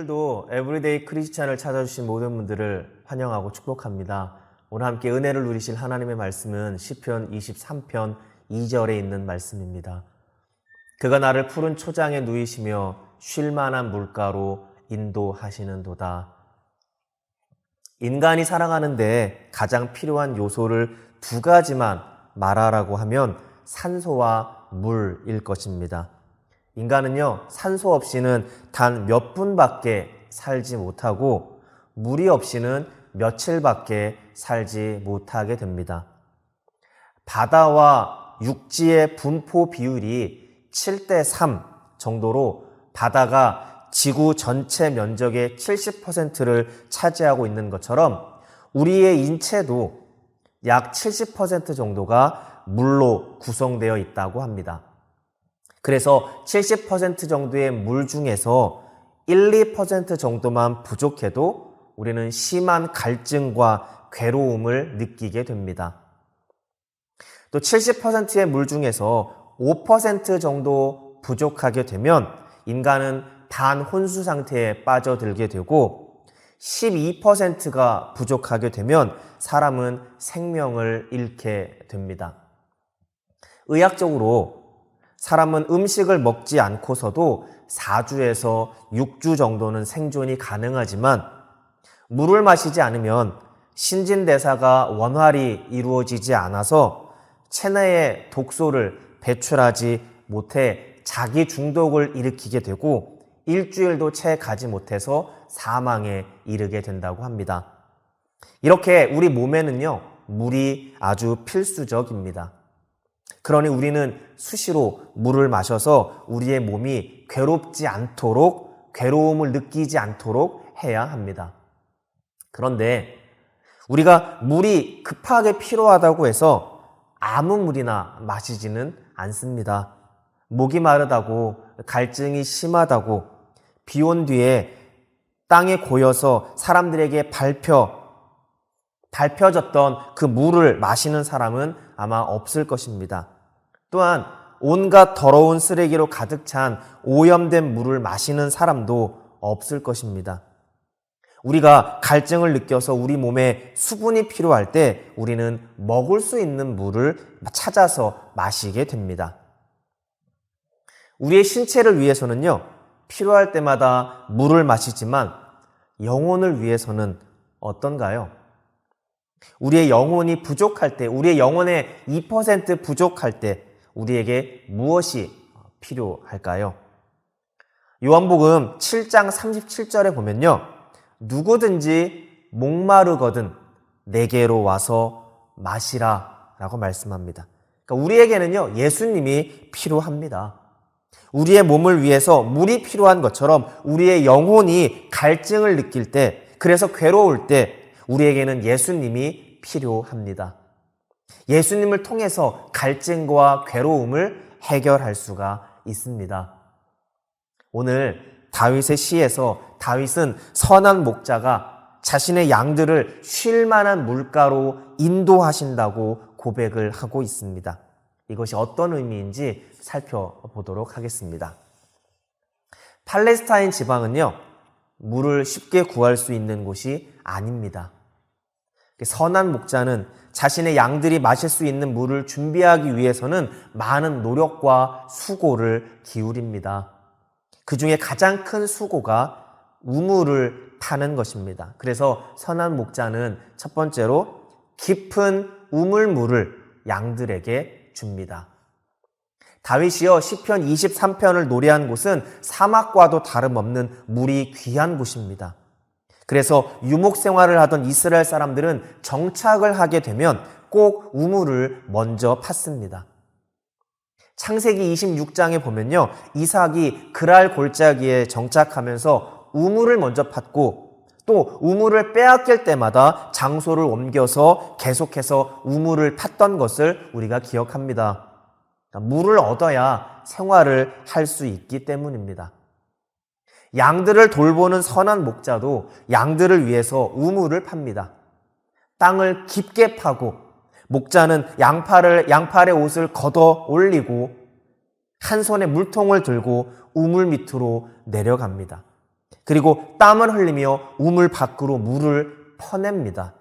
오늘도 에브리데이 크리스찬을 찾아주신 모든 분들을 환영하고 축복합니다. 오늘 함께 은혜를 누리실 하나님의 말씀은 시편 23편 2절에 있는 말씀입니다. 그가 나를 푸른 초장에 누이시며 쉴 만한 물가로 인도하시는도다. 인간이 살아가는데 가장 필요한 요소를 두 가지만 말하라고 하면 산소와 물일 것입니다. 인간은요, 산소 없이는 단 몇 분밖에 살지 못하고 물이 없이는 며칠밖에 살지 못하게 됩니다. 바다와 육지의 분포 비율이 7대3 정도로 바다가 지구 전체 면적의 70%를 차지하고 있는 것처럼 우리의 인체도 약 70% 정도가 물로 구성되어 있다고 합니다. 그래서 70% 정도의 물 중에서 1, 2% 정도만 부족해도 우리는 심한 갈증과 괴로움을 느끼게 됩니다. 또 70%의 물 중에서 5% 정도 부족하게 되면 인간은 반혼수 상태에 빠져들게 되고 12%가 부족하게 되면 사람은 생명을 잃게 됩니다. 의학적으로 사람은 음식을 먹지 않고서도 4주에서 6주 정도는 생존이 가능하지만 물을 마시지 않으면 신진대사가 원활히 이루어지지 않아서 체내에 독소를 배출하지 못해 자기 중독을 일으키게 되고 일주일도 채 가지 못해서 사망에 이르게 된다고 합니다. 이렇게 우리 몸에는요, 물이 아주 필수적입니다. 그러니 우리는 수시로 물을 마셔서 우리의 몸이 괴롭지 않도록, 괴로움을 느끼지 않도록 해야 합니다. 그런데 우리가 물이 급하게 필요하다고 해서 아무 물이나 마시지는 않습니다. 목이 마르다고, 갈증이 심하다고, 비 온 뒤에 땅에 고여서 사람들에게 밟혀졌던 그 물을 마시는 사람은 아마 없을 것입니다. 또한 온갖 더러운 쓰레기로 가득 찬 오염된 물을 마시는 사람도 없을 것입니다. 우리가 갈증을 느껴서 우리 몸에 수분이 필요할 때 우리는 먹을 수 있는 물을 찾아서 마시게 됩니다. 우리의 신체를 위해서는요, 필요할 때마다 물을 마시지만 영혼을 위해서는 어떤가요? 우리의 영혼이 부족할 때, 우리의 영혼의 2% 부족할 때 우리에게 무엇이 필요할까요? 요한복음 7장 37절에 보면요, 누구든지 목마르거든 내게로 와서 마시라 라고 말씀합니다. 그러니까 우리에게는요, 예수님이 필요합니다. 우리의 몸을 위해서 물이 필요한 것처럼 우리의 영혼이 갈증을 느낄 때, 그래서 괴로울 때 우리에게는 예수님이 필요합니다. 예수님을 통해서 갈증과 괴로움을 해결할 수가 있습니다. 오늘 다윗의 시에서 다윗은 선한 목자가 자신의 양들을 쉴 만한 물가로 인도하신다고 고백을 하고 있습니다. 이것이 어떤 의미인지 살펴보도록 하겠습니다. 팔레스타인 지방은요, 물을 쉽게 구할 수 있는 곳이 아닙니다. 선한 목자는 자신의 양들이 마실 수 있는 물을 준비하기 위해서는 많은 노력과 수고를 기울입니다. 그 중에 가장 큰 수고가 우물을 파는 것입니다. 그래서 선한 목자는 첫 번째로 깊은 우물물을 양들에게 줍니다. 다윗이요, 시편 23편을 노래한 곳은 사막과도 다름없는 물이 귀한 곳입니다. 그래서 유목 생활을 하던 이스라엘 사람들은 정착을 하게 되면 꼭 우물을 먼저 팠습니다. 창세기 26장에 보면요, 이삭이 그랄 골짜기에 정착하면서 우물을 먼저 팠고 또 우물을 빼앗길 때마다 장소를 옮겨서 계속해서 우물을 팠던 것을 우리가 기억합니다. 그러니까 물을 얻어야 생활을 할 수 있기 때문입니다. 양들을 돌보는 선한 목자도 양들을 위해서 우물을 팝니다. 땅을 깊게 파고 목자는 양팔의 옷을 걷어 올리고 한 손에 물통을 들고 우물 밑으로 내려갑니다. 그리고 땀을 흘리며 우물 밖으로 물을 퍼냅니다.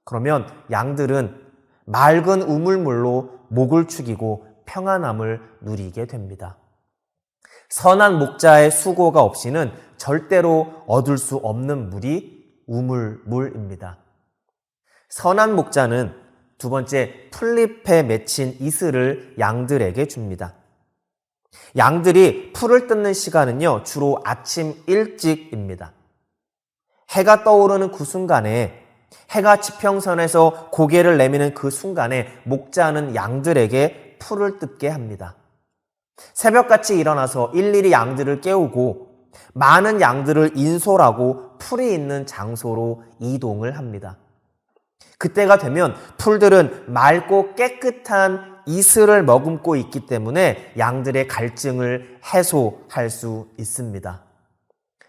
그러면 양들은 맑은 우물물로 목을 축이고 평안함을 누리게 됩니다. 선한 목자의 수고가 없이는 절대로 얻을 수 없는 물이 우물물입니다. 선한 목자는 두 번째, 풀잎에 맺힌 이슬을 양들에게 줍니다. 양들이 풀을 뜯는 시간은요, 주로 아침 일찍입니다. 해가 떠오르는 그 순간에, 해가 지평선에서 고개를 내미는 그 순간에 목자는 양들에게 풀을 뜯게 합니다. 새벽같이 일어나서 일일이 양들을 깨우고 많은 양들을 인솔하고 풀이 있는 장소로 이동을 합니다. 그때가 되면 풀들은 맑고 깨끗한 이슬을 머금고 있기 때문에 양들의 갈증을 해소할 수 있습니다.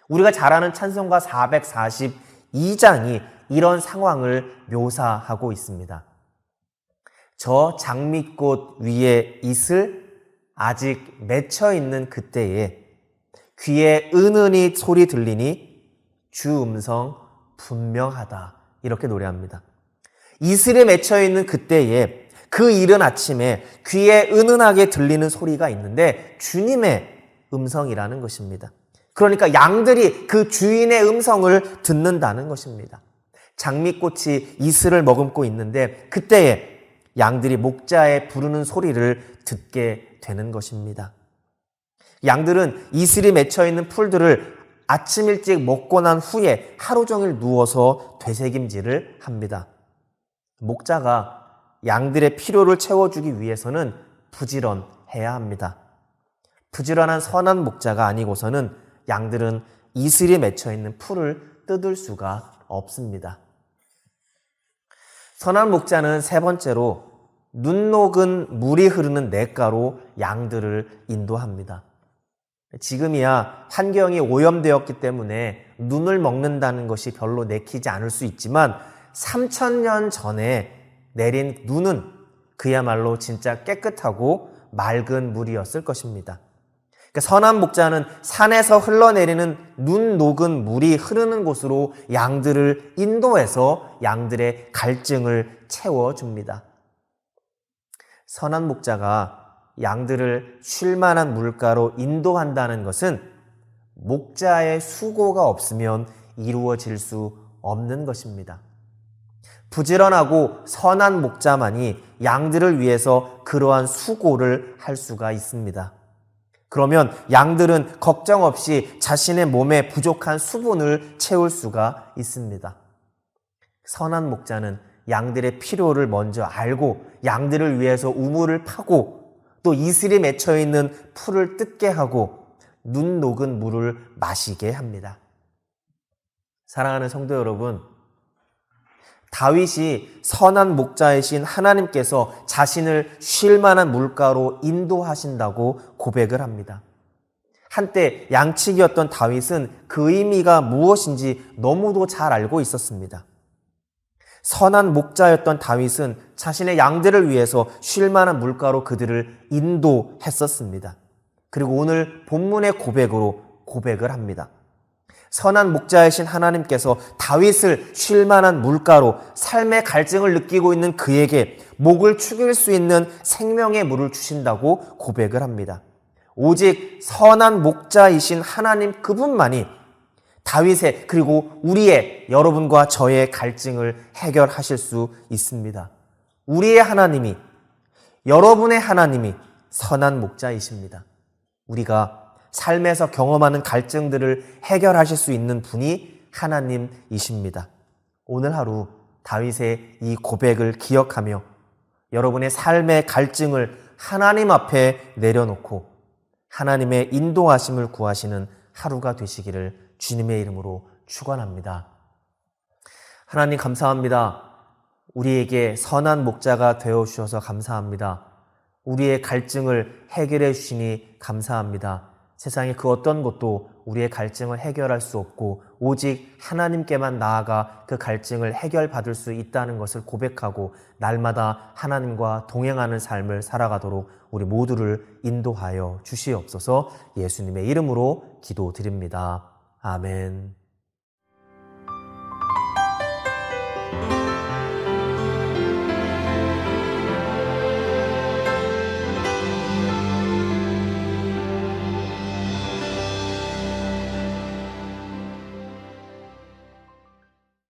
우리가 잘 아는 찬송가 442장이 이런 상황을 묘사하고 있습니다. 저 장미꽃 위에 이슬 아직 맺혀 있는 그때에 귀에 은은히 소리 들리니 주 음성 분명하다. 이렇게 노래합니다. 이슬에 맺혀 있는 그때에 그 이른 아침에 귀에 은은하게 들리는 소리가 있는데 주님의 음성이라는 것입니다. 그러니까 양들이 그 주인의 음성을 듣는다는 것입니다. 장미꽃이 이슬을 머금고 있는데 그때에 양들이 목자의 부르는 소리를 듣게 되는 것입니다. 양들은 이슬이 맺혀 있는 풀들을 아침 일찍 먹고 난 후에 하루 종일 누워서 되새김질을 합니다. 목자가 양들의 필요를 채워주기 위해서는 부지런해야 합니다. 부지런한 선한 목자가 아니고서는 양들은 이슬이 맺혀 있는 풀을 뜯을 수가 없습니다. 선한 목자는 세 번째로 눈 녹은 물이 흐르는 냇가로 양들을 인도합니다. 지금이야 환경이 오염되었기 때문에 눈을 먹는다는 것이 별로 내키지 않을 수 있지만 3000년 전에 내린 눈은 그야말로 진짜 깨끗하고 맑은 물이었을 것입니다. 그러니까 선한 목자는 산에서 흘러내리는 눈 녹은 물이 흐르는 곳으로 양들을 인도해서 양들의 갈증을 채워줍니다. 선한 목자가 양들을 쉴 만한 물가로 인도한다는 것은 목자의 수고가 없으면 이루어질 수 없는 것입니다. 부지런하고 선한 목자만이 양들을 위해서 그러한 수고를 할 수가 있습니다. 그러면 양들은 걱정 없이 자신의 몸에 부족한 수분을 채울 수가 있습니다. 선한 목자는 양들의 필요를 먼저 알고 양들을 위해서 우물을 파고 또 이슬이 맺혀 있는 풀을 뜯게 하고 눈 녹은 물을 마시게 합니다. 사랑하는 성도 여러분, 다윗이 선한 목자이신 하나님께서 자신을 쉴 만한 물가로 인도하신다고 고백을 합니다. 한때 양치기였던 다윗은 그 의미가 무엇인지 너무도 잘 알고 있었습니다. 선한 목자였던 다윗은 자신의 양들을 위해서 쉴 만한 물가로 그들을 인도했었습니다. 그리고 오늘 본문의 고백으로 고백을 합니다. 선한 목자이신 하나님께서 다윗을 쉴 만한 물가로 삶의 갈증을 느끼고 있는 그에게 목을 축일 수 있는 생명의 물을 주신다고 고백을 합니다. 오직 선한 목자이신 하나님 그분만이 다윗의 그리고 우리의 여러분과 저의 갈증을 해결하실 수 있습니다. 우리의 하나님이 여러분의 하나님이 선한 목자이십니다. 우리가 삶에서 경험하는 갈증들을 해결하실 수 있는 분이 하나님이십니다. 오늘 하루 다윗의 이 고백을 기억하며 여러분의 삶의 갈증을 하나님 앞에 내려놓고 하나님의 인도하심을 구하시는 하루가 되시기를 주님의 이름으로 축원합니다. 하나님 감사합니다. 우리에게 선한 목자가 되어주셔서 감사합니다. 우리의 갈증을 해결해 주시니 감사합니다. 세상의 그 어떤 것도 우리의 갈증을 해결할 수 없고 오직 하나님께만 나아가 그 갈증을 해결받을 수 있다는 것을 고백하고 날마다 하나님과 동행하는 삶을 살아가도록 우리 모두를 인도하여 주시옵소서. 예수님의 이름으로 기도드립니다. 아멘.